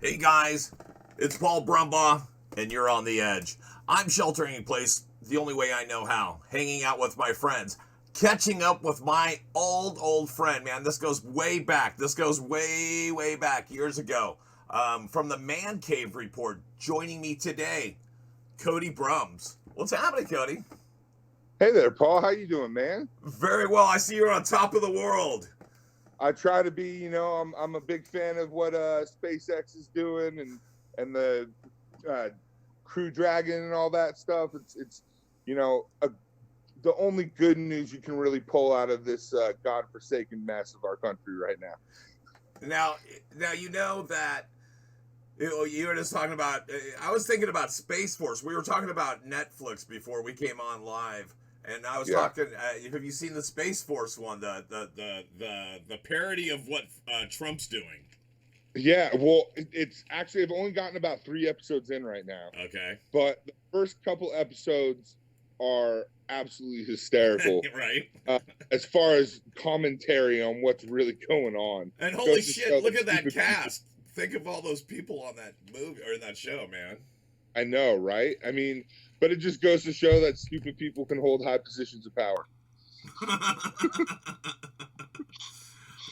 Hey guys, it's Paul Brumbaugh, and you're on the edge. I'm sheltering in place the only way I know how, hanging out with my friends, catching up with my old friend, man. This goes way back. This goes way back, years ago. From the Man Cave Report, joining me today, Cody Brumbs. What's happening, Cody? Hey there, Paul. How you doing, man? Very well. I see you're on top of the world. I try to be. I'm a big fan of what SpaceX is doing and the Crew Dragon and all that stuff. It's the only good news you can really pull out of this godforsaken mess of our country right now. Now you know that you were just talking about. I was thinking about Space Force. We were talking about Netflix before we came on live, and I was talking. Have you seen the Space Force one? The parody of what Trump's doing. Yeah, well, it's actually I've only gotten about 3 episodes in right now. Okay, but the first couple episodes are absolutely hysterical. Right. As far as commentary on what's really going on. And holy shit, look at that cast. Think of all those people on that movie or that show, man. I know, right? I mean, but it just goes to show that stupid people can hold high positions of power.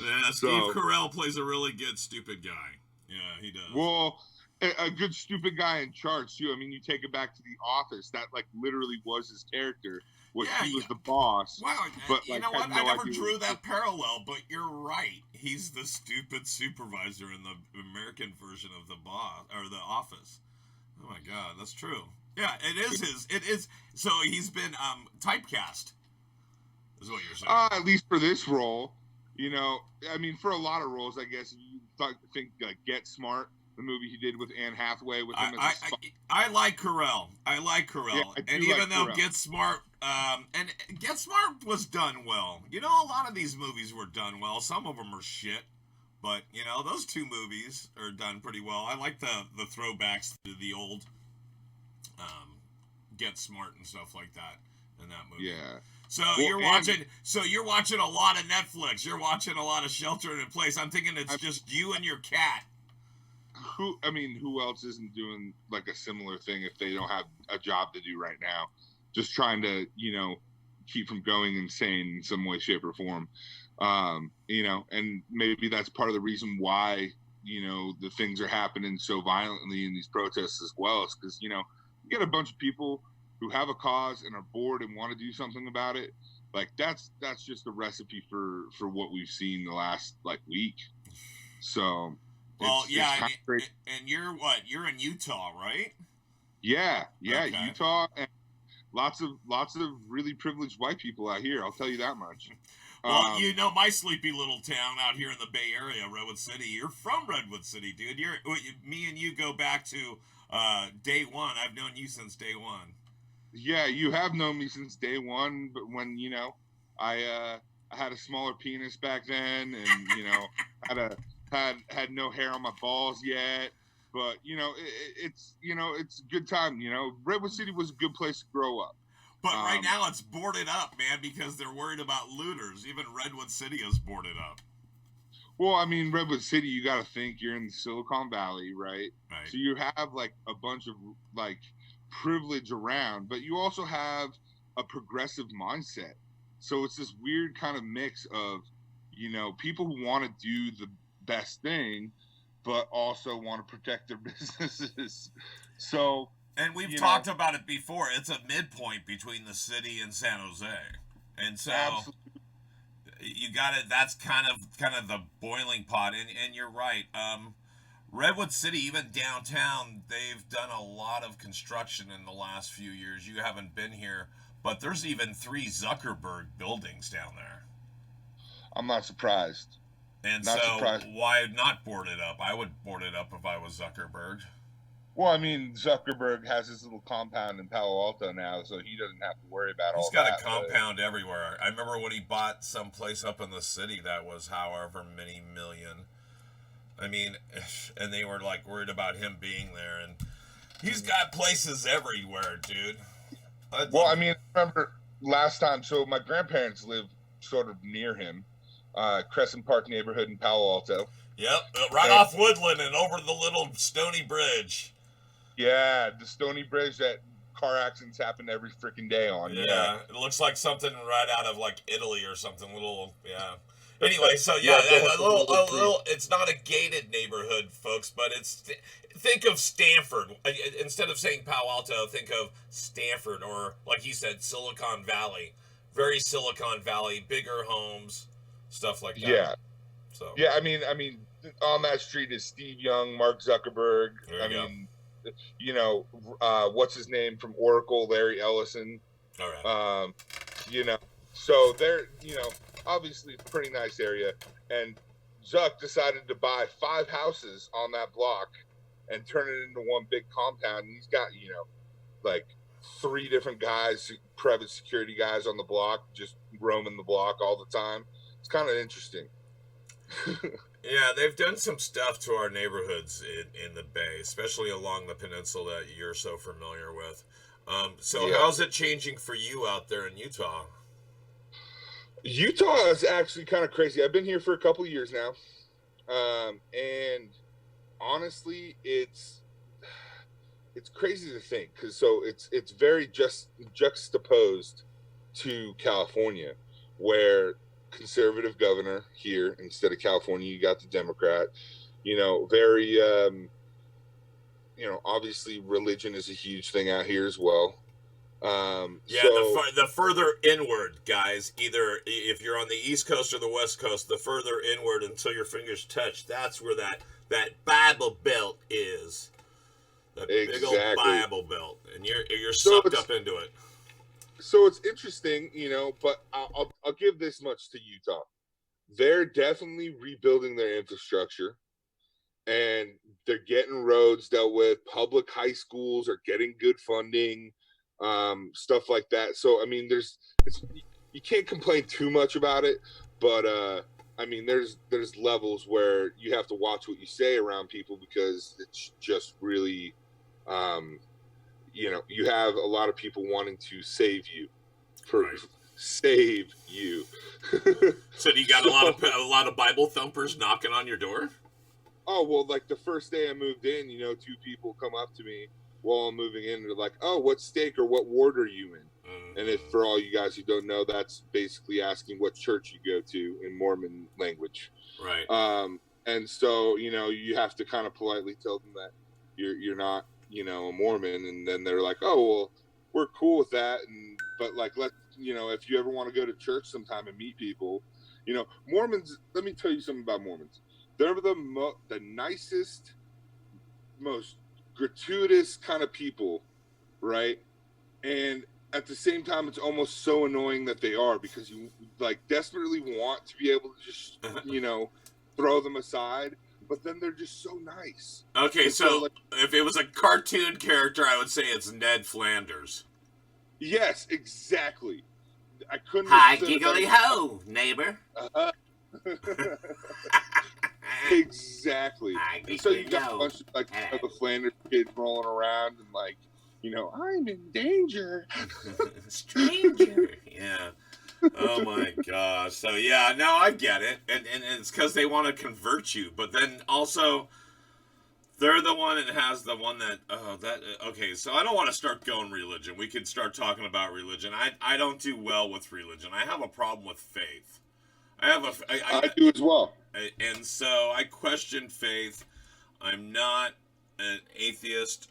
Yeah, Steve Carell plays a really good stupid guy. Yeah, he does. Well, a good stupid guy in charge too. I mean, you take it back to The Office. That literally was his character. He was the boss. Wow, but you know what? I never drew that parallel, but you're right. He's the stupid supervisor in the American version of the boss or The Office. Oh my God, that's true. Yeah, it is his. It is. So he's been typecast. Is what you're saying? At least for this role, I mean, for a lot of roles, I guess you think Get Smart. The movie he did with Anne Hathaway with him. I like Carell. Yeah, and even though Get Smart, and Get Smart was done well. A lot of these movies were done well. Some of them are shit, but those 2 movies are done pretty well. I like the throwbacks to the old Get Smart and stuff like that in that movie. Yeah. So you're watching a lot of Netflix. You're watching a lot of Shelter in Place. I'm thinking it's just you and your cat. Who else isn't doing a similar thing if they don't have a job to do right now? Just trying to, keep from going insane in some way, shape, or form. And maybe that's part of the reason why, the things are happening so violently in these protests as well. Is because, you get a bunch of people who have a cause and are bored and want to do something about it. That's just a recipe for what we've seen the last week. So. Well, and you're what? You're in Utah, right? Yeah, okay. Utah, and lots of really privileged white people out here. I'll tell you that much. Well, my sleepy little town out here in the Bay Area, Redwood City. You're from Redwood City, dude. Me and you go back to day one. I've known you since day one. Yeah, you have known me since day one, but when I had a smaller penis back then, and had no hair on my balls yet, but it's a good time. Redwood City was a good place to grow up. But right now it's boarded up, man, because they're worried about looters. Even Redwood City is boarded up. Well, I mean, Redwood City, you got to think you're in the Silicon Valley, right? So you have a bunch of privilege around, but you also have a progressive mindset. So it's this weird kind of mix of people who want to do the best thing, but also want to protect their businesses. So, and we've talked about it before. It's a midpoint between the city and San Jose, and so absolutely. You got it. That's kind of the boiling pot. And you're right. Redwood City, even downtown, they've done a lot of construction in the last few years. You haven't been here, but there's even 3 Zuckerberg buildings down there. I'm not surprised. And why not board it up? I would board it up if I was Zuckerberg. Well, I mean, Zuckerberg has his little compound in Palo Alto now, so he doesn't have to worry about all that. He's got a compound everywhere. I remember when he bought some place up in the city that was however many million. I mean, and they were worried about him being there, and he's got places everywhere, dude. I remember last time, so my grandparents live sort of near him. Crescent Park neighborhood in Palo Alto. Yep, right off Woodland and over the little stony bridge. Yeah, the stony bridge that car accidents happen every freaking day on. Yeah, it looks like something right out of like Italy or something. Anyway, so a little. It's not a gated neighborhood, folks, but think of Stanford. Instead of saying Palo Alto, think of Stanford, or like you said, Silicon Valley. Very Silicon Valley, bigger homes, stuff like that. Yeah. So yeah, I mean, on that street is Steve Young, Mark Zuckerberg. What's his name from Oracle, Larry Ellison. All right. So they're, obviously it's a pretty nice area. And Zuck decided to buy 5 houses on that block and turn it into one big compound. And he's got, like 3 different guys, private security guys on the block, just roaming the block all the time. It's kind of interesting. Yeah, they've done some stuff to our neighborhoods in the Bay, especially along the peninsula that you're so familiar with. How's it changing for you out there in Utah? Utah is actually kind of crazy. I've been here for a couple of years now. And honestly, it's crazy to think, because it's very just juxtaposed to California, where conservative governor here, instead of California you got the Democrat. Very obviously religion is a huge thing out here as well. The further inward, guys, either if you're on the East Coast or the West Coast, the further inward until your fingers touch, that's where that Bible Belt is. That big old Bible Belt, and you're sucked up into it. So it's interesting, but I'll give this much to Utah. They're definitely rebuilding their infrastructure, and they're getting roads dealt with. Public high schools are getting good funding, stuff like that. So, I mean, you can't complain too much about it, but there's levels where you have to watch what you say around people, because it's just really, you have a lot of people wanting to save you. Save you. So do you got a lot of Bible thumpers knocking on your door? Oh, well, like the first day I moved in, 2 people come up to me while I'm moving in, and they're like, "Oh, what stake or what ward are you in?" Mm-hmm. And if, for all you guys who don't know, that's basically asking what church you go to in Mormon language. Right. And so, you have to kind of politely tell them that you're not, a Mormon, and then they're like, "Oh, well, we're cool with that." But like, if you ever want to go to church sometime and meet people, Mormons, let me tell you something about Mormons. They're the nicest, most gratuitous kind of people, right? And at the same time, it's almost so annoying that they are, because you like desperately want to be able to just, throw them aside, but then they're just so nice. Okay, so if it was a cartoon character, I would say it's Ned Flanders. Yes, exactly. I couldn't. Hi, giggly ho, neighbor. Exactly. So you got a bunch of the Flanders kids rolling around and like, I'm in danger. Stranger. Yeah. Oh my gosh. So yeah, no, I get it, and it's because they want to convert you, but then also they're the one that has the one that okay. So I don't want to start going religion. We could start talking about religion. I don't do well with religion. I have a problem with faith. I do as well. And so I question faith. I'm not an atheist.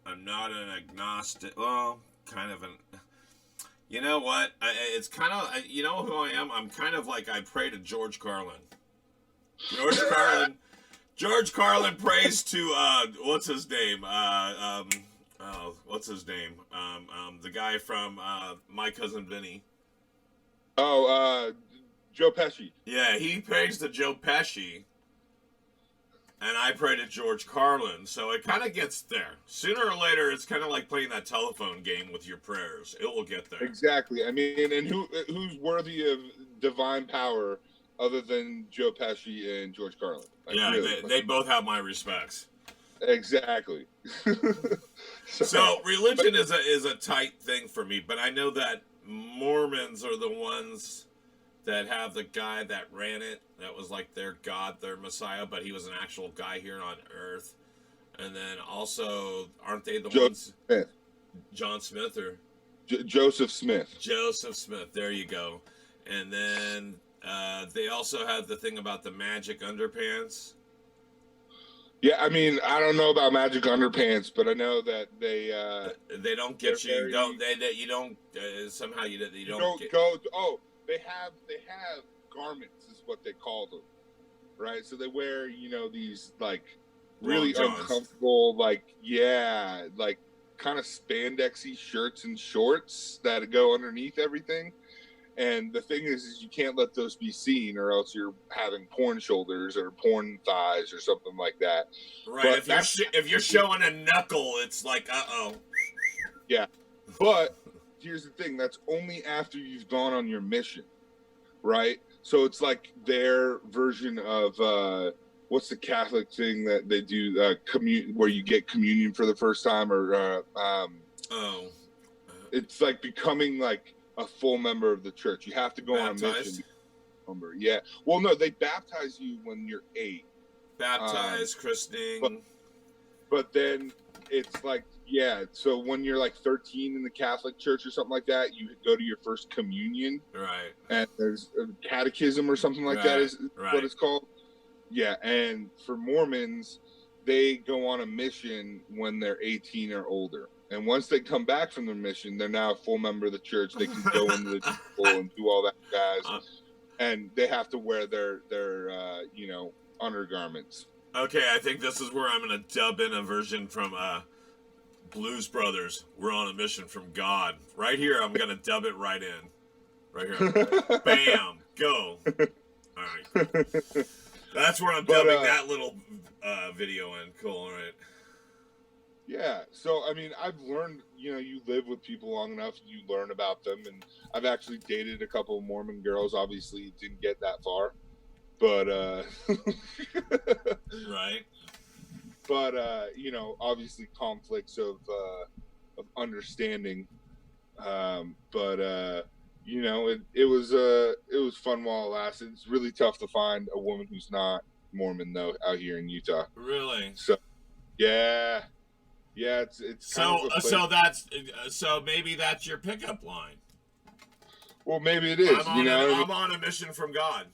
I'm not an agnostic. Well, kind of an. You know what? It's kind of. You know who I am? I'm kind of like, I pray to George Carlin. George Carlin prays to what's his name? What's his name? The guy from My Cousin Vinny. Oh, Joe Pesci. Yeah, he prays to Joe Pesci, and I pray to George Carlin. So it kind of gets there. Sooner or later, it's kind of like playing that telephone game with your prayers. It will get there. Exactly. I mean, and who's worthy of divine power other than Joe Pesci and George Carlin? Like, yeah, really. They both have my respects. Exactly. So religion is a tight thing for me, but I know that Mormons are the ones that have the guy that ran it, that was like their god, their messiah, but he was an actual guy here on Earth. And then also, aren't they the Joseph ones? Smith. John Smith or Joseph Smith. Joseph Smith. There you go. And then they also have the thing about the magic underpants. Yeah, I mean, I don't know about magic underpants, but I know that they don't get you. Very, don't they? That you don't somehow you don't get, go. Oh, they have garments is what they call them, right? So they wear these like really uncomfortable like kind of spandexy shirts and shorts that go underneath everything. And the thing is you can't let those be seen, or else you're having porn shoulders or porn thighs or something like that. Right. But if you're showing a knuckle, it's like, uh-oh. Yeah. But here's the thing: that's only after you've gone on your mission, right? So it's like their version of what's the Catholic thing that they do? Where you get communion for the first time, or it's like becoming like a full member of the church. You have to go on a mission. Yeah. Well, no, they baptize you when you're 8. Baptized, christening. But then it's like, yeah. So when you're like 13 in the Catholic Church or something like that, you go to your first communion. Right. And there's a catechism or something like that is what it's called. Yeah. And for Mormons, they go on a mission when they're 18 or older. And once they come back from their mission, they're now a full member of the church. They can go into the temple and do all that jazz. And they have to wear their undergarments. Okay, I think this is where I'm going to dub in a version from Blues Brothers. We're on a mission from God. Right here, I'm going to dub it right in. Right here. Bam. Go. All right. That's where I'm dubbing that little video in. Cool, all right. Yeah, so I mean, I've learned, you live with people long enough, you learn about them, and I've actually dated a couple of Mormon girls. Obviously, it didn't get that far, but right. But obviously conflicts of understanding, but it was fun while it lasted. It's really tough to find a woman who's not Mormon though out here in Utah. Really? So, yeah. Yeah, it's so maybe that's your pickup line. Well, maybe it is. I'm on a mission from God.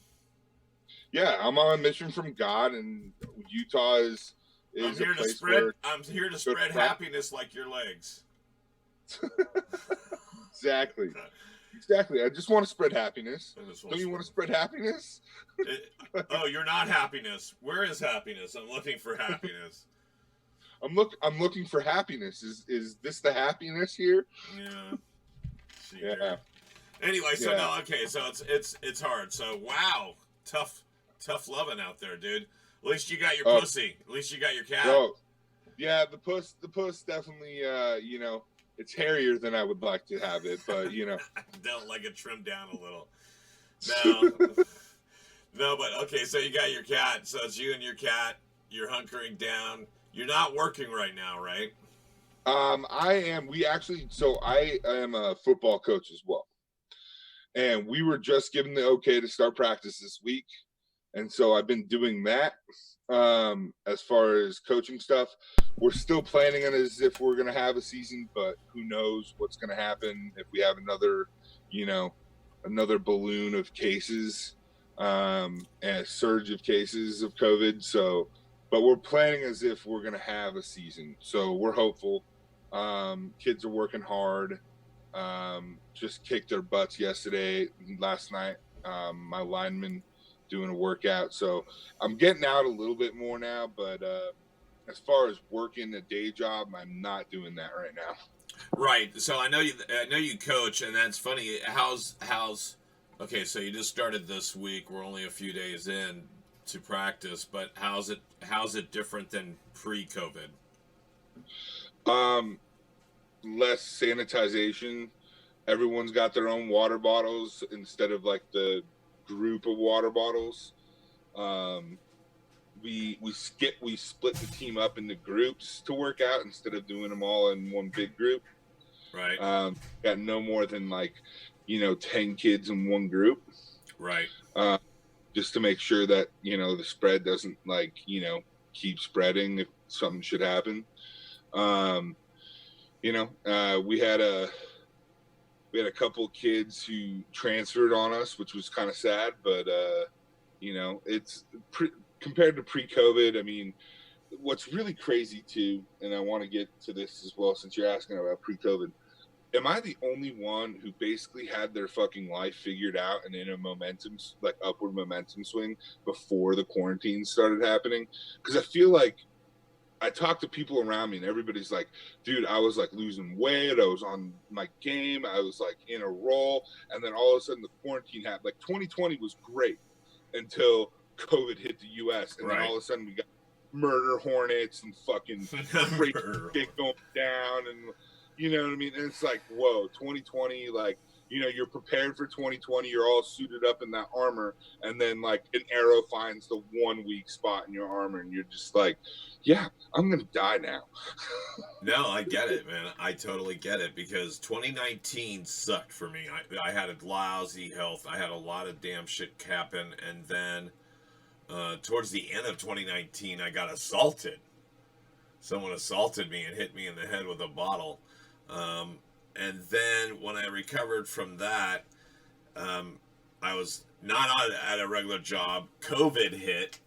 Yeah, I'm on a mission from God, and Utah is I'm here to spread happiness like your legs. Exactly. I just want to spread happiness. Don't you want to spread happiness? You're not happiness. Where is happiness? I'm looking for happiness. I'm looking for happiness. Is this the happiness here? Yeah. Yeah. Anyway, so no, okay, so it's hard. So wow, tough loving out there, dude. At least you got your pussy. At least you got your cat. Oh, yeah, the puss definitely. It's hairier than I would like to have it, but I don't like it trimmed down a little. No, no, but okay. So you got your cat. So it's you and your cat. You're hunkering down. You're not working right now, right? I am. I am a football coach as well. And we were just given the okay to start practice this week. And so I've been doing that as far as coaching stuff. We're still planning on it as if we're going to have a season, but who knows what's going to happen if we have another balloon of cases, and a surge of cases of COVID. So, but we're planning as if we're going to have a season. So we're hopeful. Kids are working hard. Just kicked their butts last night. My lineman doing a workout. So I'm getting out a little bit more now, but as far as working a day job, I'm not doing that right now. Right. So I know you coach, and that's funny. How's okay, so you just started this week. We're only a few days in to practice, but how's it different than pre-COVID? Less sanitization. Everyone's got their own water bottles instead of like the group of water bottles. We split the team up into groups to work out instead of doing them all in one big group. Right. Got no more than 10 kids in one group. Right. Just to make sure that, the spread doesn't keep spreading if something should happen. We had a couple of kids who transferred on us, which was kind of sad, but it's compared to pre-COVID. I mean, what's really crazy too, and I want to get to this as well since you're asking about pre-COVID. Am I the only one who basically had their fucking life figured out and in a upward momentum swing before the quarantine started happening? Because I feel like I talk to people around me and everybody's like, dude, I was like losing weight. I was on my game. I was like in a roll. And then all of a sudden the quarantine happened. Like 2020 was great until COVID hit the US. And then all of a sudden we got murder hornets and fucking crazy shit going down. And you know what I mean? And it's like, whoa, 2020, like, you're prepared for 2020. You're all suited up in that armor. And then, like, an arrow finds the one weak spot in your armor. And you're just like, yeah, I'm going to die now. No, I get it, man. I totally get it because 2019 sucked for me. I had a lousy health. I had a lot of damn shit happen. And then towards the end of 2019, I got assaulted. Someone assaulted me and hit me in the head with a bottle. And then when I recovered from that, I was not at a regular job. COVID hit.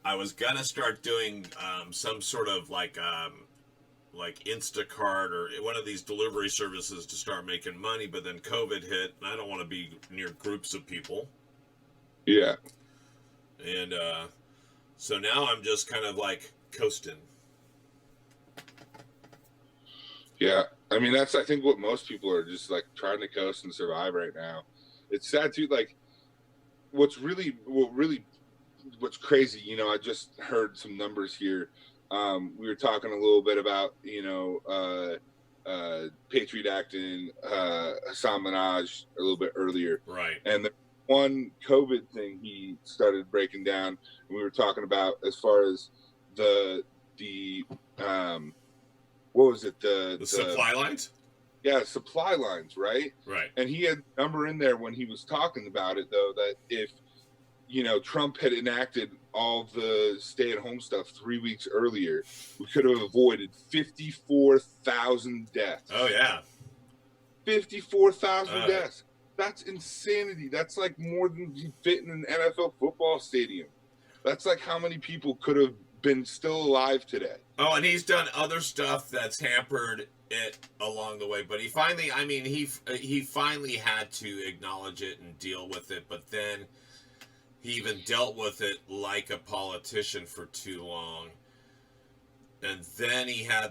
I was gonna start doing some sort of like Instacart or one of these delivery services to start making money, but then COVID hit, and I don't want to be near groups of people. Yeah. And so now I'm just kind of like coasting. Yeah. I mean, that's, I think, what most people are just like trying to coast and survive right now. It's sad too. Like, what's crazy, I just heard some numbers here. We were talking a little bit about, Patriot Act and Hassan Minaj a little bit earlier. Right. And the one COVID thing he started breaking down, and we were talking about as far as the what was it? The supply lines? Yeah, supply lines, right? Right. And he had a number in there when he was talking about it, though, that if, Trump had enacted all the stay-at-home stuff 3 weeks earlier, we could have avoided 54,000 deaths. Oh, yeah. 54,000 deaths. That's insanity. That's like more than you fit in an NFL football stadium. That's like how many people could have been still alive today. Oh, and he's done other stuff that's hampered it along the way, but he finally had to acknowledge it and deal with it, but then he even dealt with it like a politician for too long. And then he had a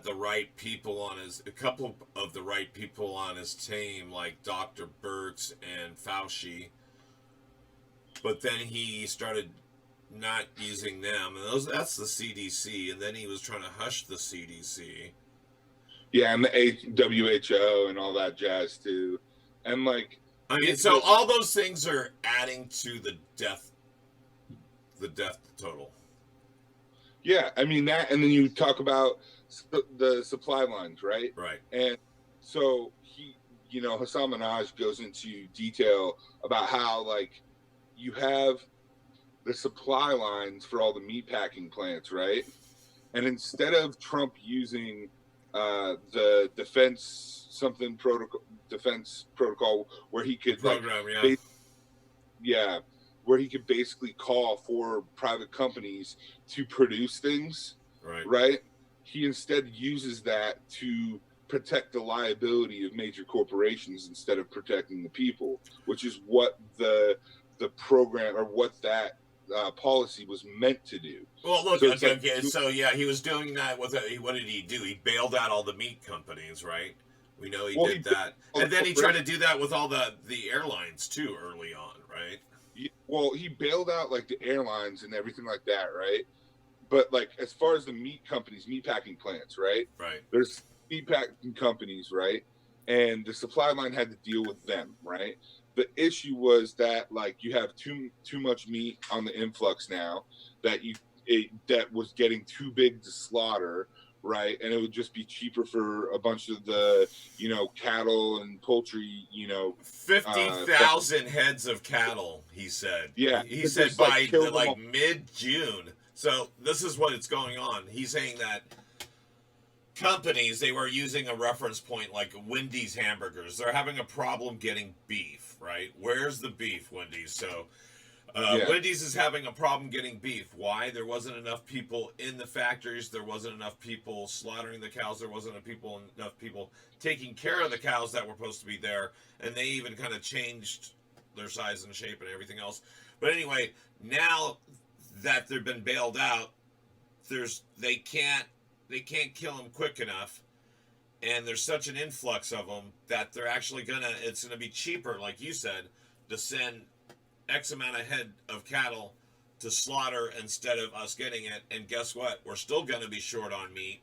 couple of the right people on his team, like Dr. Birx and Fauci. But then he started not using them, and that's the CDC, and then he was trying to hush the CDC. Yeah, and the WHO and all that jazz too. And like, I mean, so all those things are adding to the death total. Yeah, I mean that, and then you talk about the supply lines, right? Right. And so he, Hassan Minaj goes into detail about how, like, you have the supply lines for all the meatpacking plants, right? And instead of Trump using the defense protocol where he could where he could basically call for private companies to produce things, right? He instead uses that to protect the liability of major corporations instead of protecting the people, which is what the program, or what that policy was meant to do. Well, look, so he was doing that with what did he do? He bailed out all the meat companies, right? We know he did that. And then he tried to do that with all the airlines too early on, right? Well, he bailed out like the airlines and everything like that, right? But like, as far as the meat companies, meatpacking plants, right? Right. There's meatpacking companies, right? And the supply line had to deal with them, right? The issue was that, like, you have too much meat on the influx now that that was getting too big to slaughter, right? And it would just be cheaper for a bunch of the, cattle and poultry, 50,000 heads of cattle, he said. yeah, He to said just by kill them like all. mid-June. So this is what it's going on. He's saying that companies, they were using a reference point like Wendy's hamburgers. They're having a problem getting beef, right? Where's the beef, Wendy's? So Yeah, Wendy's is having a problem getting beef. Why? There wasn't enough people in the factories. There wasn't enough people slaughtering the cows. There wasn't enough people taking care of the cows that were supposed to be there. And they even kind of changed their size and shape and everything else. But anyway, now that they've been bailed out, they can't kill them quick enough, and there's such an influx of them that it's gonna be cheaper, like you said, to send X amount of head of cattle to slaughter instead of us getting it. And guess what? We're still gonna be short on meat,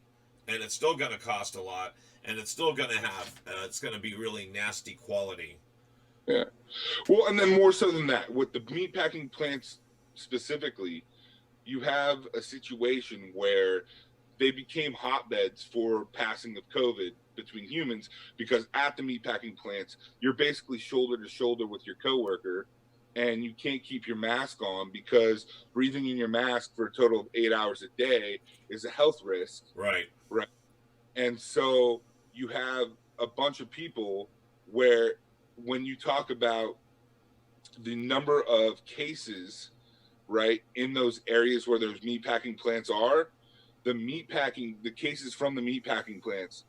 and it's still gonna cost a lot, and it's still gonna have it's gonna be really nasty quality. yeah. Well, and then more so than that, with the meatpacking plants specifically, you have a situation where they became hotbeds for passing of COVID between humans, because at the meatpacking plants, you're basically shoulder to shoulder with your coworker, and you can't keep your mask on because breathing in your mask for a total of 8 hours a day is a health risk. Right. Right. And so you have a bunch of people where, when you talk about the number of cases, right, in those areas where those meatpacking plants are, the cases from the meatpacking plants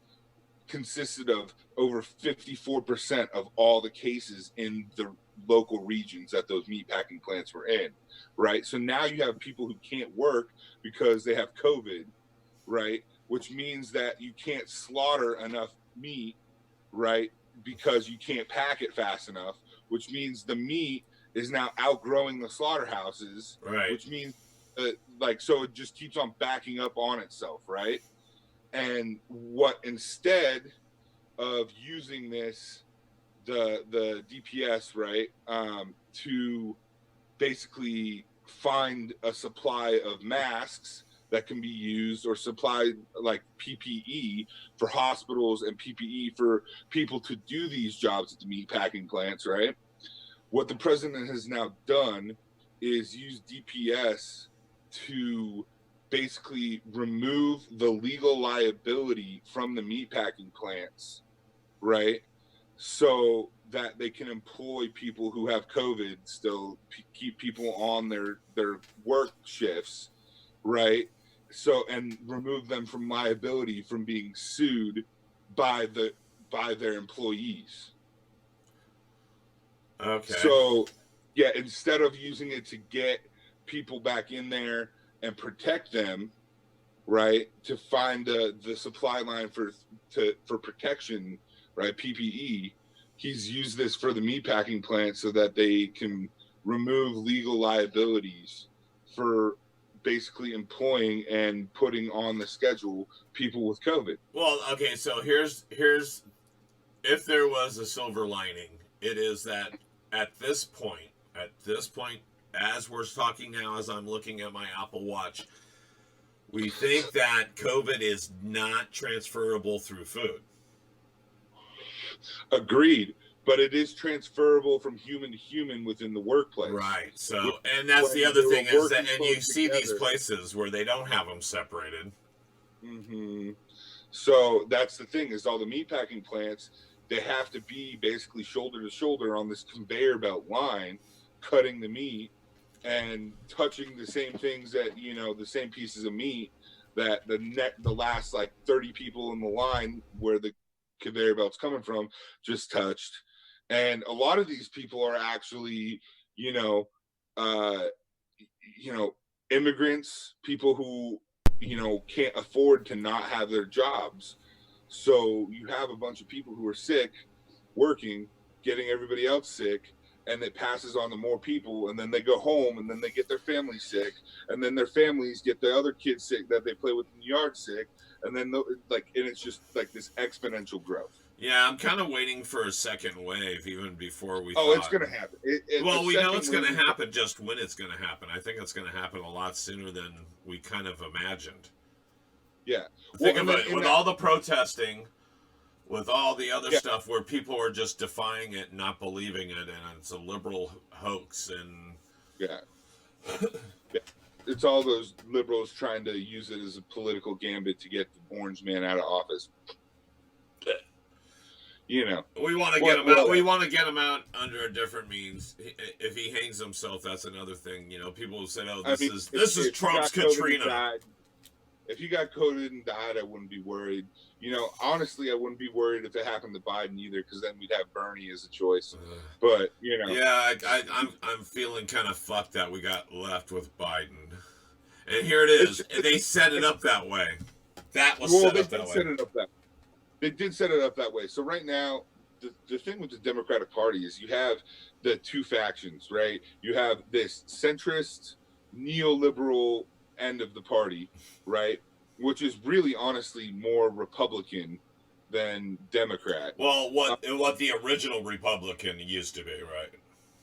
consisted of over 54% of all the cases in the local regions that those meatpacking plants were in, right? So now you have people who can't work because they have COVID, right? Which means that you can't slaughter enough meat, right? Because you can't pack it fast enough, which means the meat is now outgrowing the slaughterhouses, Right. which means so it just keeps on backing up on itself, right? And what, instead of using the DPS, right, to basically find a supply of masks that can be used, or supply like PPE for hospitals and PPE for people to do these jobs at the meatpacking plants, right? What the president has now done is use DPS to basically remove the legal liability from the meatpacking plants, right? So that they can employ people who have COVID, still keep people on their work shifts, right? So, and remove them from liability from being sued by their employees. Okay. So, yeah, instead of using it to get people back in there and protect them, right, to find the supply line for protection, right, PPE, he's used this for the meatpacking plant so that they can remove legal liabilities for basically employing and putting on the schedule people with COVID. Well, okay, so here's if there was a silver lining, it is that at this point, as we're talking now, as I'm looking at my Apple Watch, we think that COVID is not transferable through food. Agreed. But it is transferable from human to human within the workplace. Right. So, and that's the other thing is that, and you see together. these places where they don't have them separated. Mm-hmm. So that's the thing, is all the meatpacking plants, they have to be basically shoulder to shoulder on this conveyor belt line, cutting the meat and touching the same things that, the same pieces of meat that the last like 30 people in the line where the conveyor belt's coming from just touched. And a lot of these people are actually, immigrants, people who, can't afford to not have their jobs. So you have a bunch of people who are sick, working, getting everybody else sick, and it passes on to more people, and then they go home, and then they get their family sick, and then their families get the other kids sick that they play with in the yard sick, and then and it's just like this exponential growth. Yeah, I'm kind of waiting for a second wave even before we. Oh, it's going to happen. Well, we know it's going to happen. Just when it's going to happen, I think it's going to happen a lot sooner than we kind of imagined. Yeah. Think Well, of it, with all the protesting, with all the other yeah, stuff where people are just defying it and not believing it, and it's a liberal hoax, and yeah, yeah. It's all those liberals trying to use it as a political gambit to get the orange man out of office. You know, we want to get him out. We want to get him out under a different means. If he hangs himself, that's another thing. You know, people have said, "Oh, this is Trump's Katrina." If he got COVID and died, I wouldn't be worried. You know, honestly, I wouldn't be worried if it happened to Biden either, because then we'd have Bernie as a choice. But you know, yeah, I'm feeling kind of fucked that we got left with Biden, and here it is. They set it up that way. That was set up that way. They did set it up that way. So right now, the thing with the Democratic Party is you have the two factions, right? You have this centrist, neoliberal end of the party, right? Which is really, honestly, more Republican than Democrat. Well, what the original Republican used to be, right?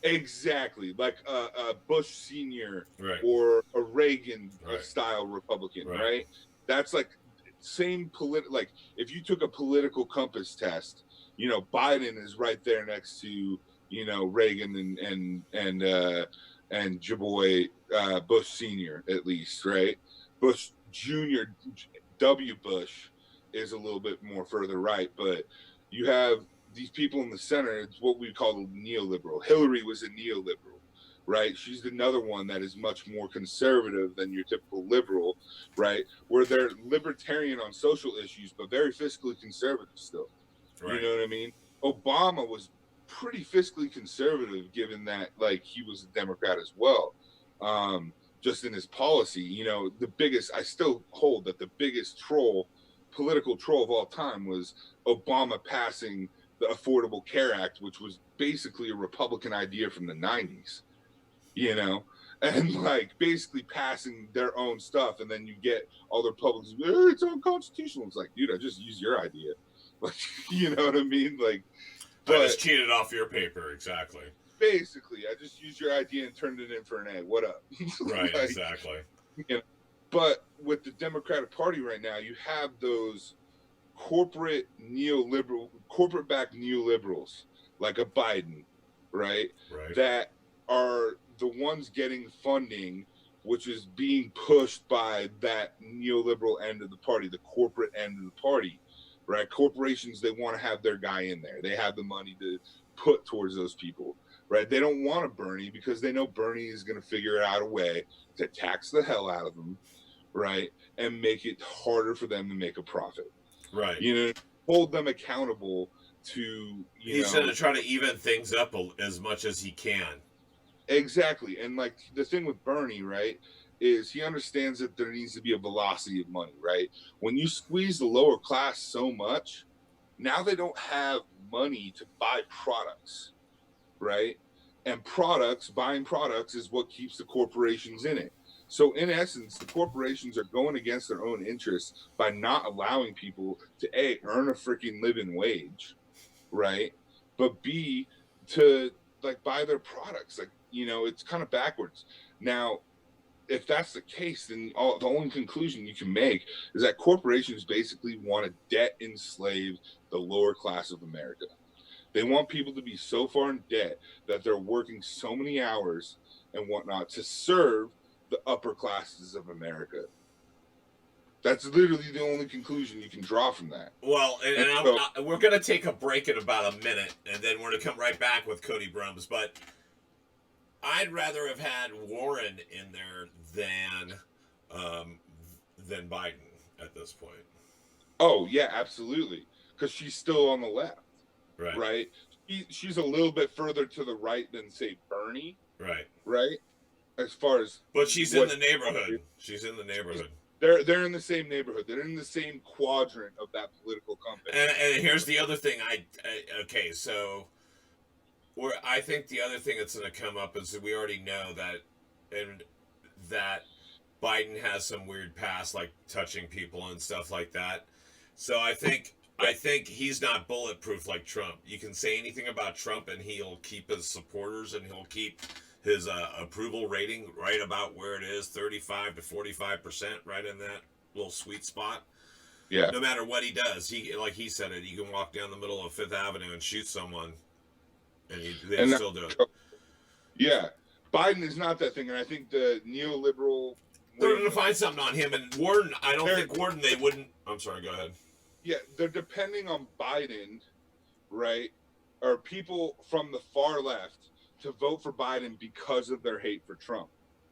Exactly, like a Bush Senior, right, or a Reagan style Republican, right? That's like same like if you took a political compass test, you know, Biden is right there next to, you know, Reagan and Jaboy, Bush Senior, at least, right? Bush Junior, W. Bush is a little bit more further right, but you have these people in the center. It's what we call neoliberal. Hillary was a neoliberal, right? She's another one that is much more conservative than your typical liberal, right? Where they're libertarian on social issues, but very fiscally conservative still. Right. You know what I mean? Obama was pretty fiscally conservative, given that, like, he was a Democrat as well. Just in his policy, you know, I still hold that the biggest political troll of all time was Obama passing the Affordable Care Act, which was basically a Republican idea from the 90s, you know, and like basically passing their own stuff. And then you get all the Republicans, it's unconstitutional. It's like, dude, I just used your idea. Like, you know what I mean? Like, I just cheated off your paper. Exactly. Basically, I just used your idea and turned it in for an A. What up? Right, like, exactly. You know, but with the Democratic Party right now, you have those corporate-backed neoliberals like a Biden, right? That are the ones getting funding, which is being pushed by that neoliberal end of the party, the corporate end of the party, right? Corporations, they want to have their guy in there. They have the money to put towards those people, right? They don't want a Bernie because they know Bernie is going to figure out a way to tax the hell out of them, right? And make it harder for them to make a profit. Right. You know, hold them accountable to, he's going to try to even things up as much as he can. Exactly. And like the thing with Bernie, right, is he understands that there needs to be a velocity of money, right? When you squeeze the lower class so much, now they don't have money to buy products, right? And buying products is what keeps the corporations in it. So in essence, the corporations are going against their own interests by not allowing people to A, earn a freaking living wage, right? But B, to like buy their products. Like, you know, it's kind of backwards. Now, if that's the case, then the only conclusion you can make is that corporations basically want to debt enslave the lower class of America. They want people to be so far in debt that they're working so many hours and whatnot to serve the upper classes of America. That's literally the only conclusion you can draw from that. Well, we're going to take a break in about a minute, and then we're going to come right back with Cody Brumbs. But I'd rather have had Warren in there than Biden at this point. Oh, yeah, absolutely. Because she's still on the left. Right? She's a little bit further to the right than, say, Bernie. Right? As far as... But she's in the neighborhood. She's in the neighborhood. They're in the same neighborhood. They're in the same quadrant of that political compass. And here's the other thing. Okay, so I think the other thing that's going to come up is that we already know that Biden has some weird past, like touching people and stuff like that. So I think he's not bulletproof like Trump. You can say anything about Trump, and he'll keep his supporters, and he'll keep his approval rating right about where it is, 35 to 45%, right in that little sweet spot. Yeah. No matter what he does, like he said it, you can walk down the middle of Fifth Avenue and shoot someone, and they still do it. Yeah, Biden is not that thing, and I think the neoliberal. They're going to find something on him, and Warren. I don't think Warren. They wouldn't. I'm sorry. Go ahead. Yeah, they're depending on Biden, right? Or people from the far left to vote for Biden because of their hate for Trump.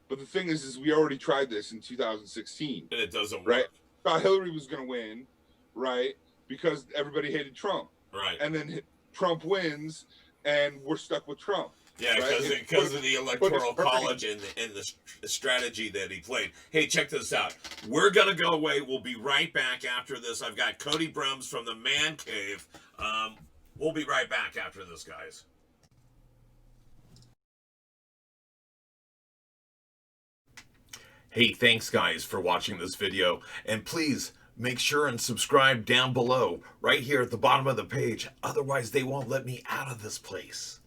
But the thing is we already tried this in 2016, and it doesn't right? work. Thought Hillary was going to win, right? Because everybody hated Trump, right? And then Trump wins, and we're stuck with Trump. Yeah, because of the electoral college and the strategy that he played. Hey, check this out. We're gonna go away. We'll be right back after this. I've got Cody Brumbs from the Man Cave. We'll be right back after this, guys. Hey, thanks guys for watching this video, and please make sure and subscribe down below, right here at the bottom of the page. Otherwise, they won't let me out of this place.